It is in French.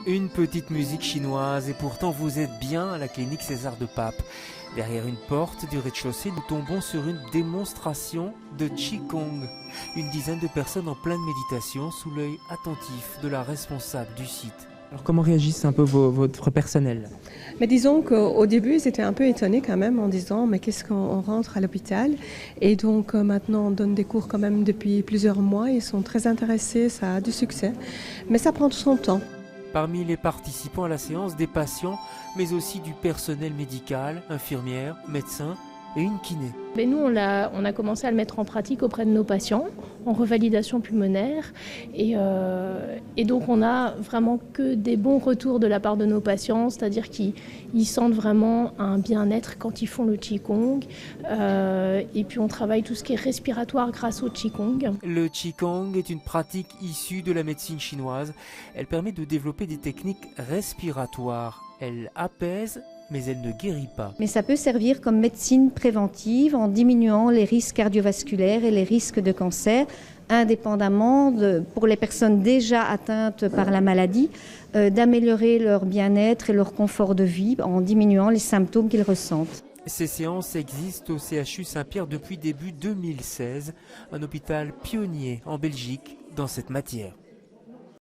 Une petite musique chinoise et pourtant vous êtes bien à la clinique César de Pape. Derrière une porte du rez-de-chaussée, nous tombons sur une démonstration de Qigong. Une dizaine de personnes en pleine méditation sous l'œil attentif de la responsable du site. Alors comment réagissent un peu votre personnel? Mais disons qu'au début, ils étaient un peu étonnés quand même en disant « mais qu'est-ce qu'on rentre à l'hôpital ?» Et donc maintenant, on donne des cours quand même depuis plusieurs mois. Ils sont très intéressés, ça a du succès. Mais ça prend tout son temps. Parmi les participants à la séance, des patients, mais aussi du personnel médical, infirmières, médecins et une kiné. Mais nous, on a commencé à le mettre en pratique auprès de nos patients, en revalidation pulmonaire. Et donc, on a vraiment que des bons retours de la part de nos patients, c'est-à-dire qu'ils sentent vraiment un bien-être quand ils font le Qigong. Et puis, on travaille tout ce qui est respiratoire grâce au Qigong. Le Qigong est une pratique issue de la médecine chinoise. Elle permet de développer des techniques respiratoires. Elle apaise, mais elle ne guérit pas. Mais ça peut servir comme médecine préventive en diminuant les risques cardiovasculaires et les risques de cancer, indépendamment pour les personnes déjà atteintes par la maladie, d'améliorer leur bien-être et leur confort de vie en diminuant les symptômes qu'ils ressentent. Ces séances existent au CHU Saint-Pierre depuis début 2016, un hôpital pionnier en Belgique dans cette matière.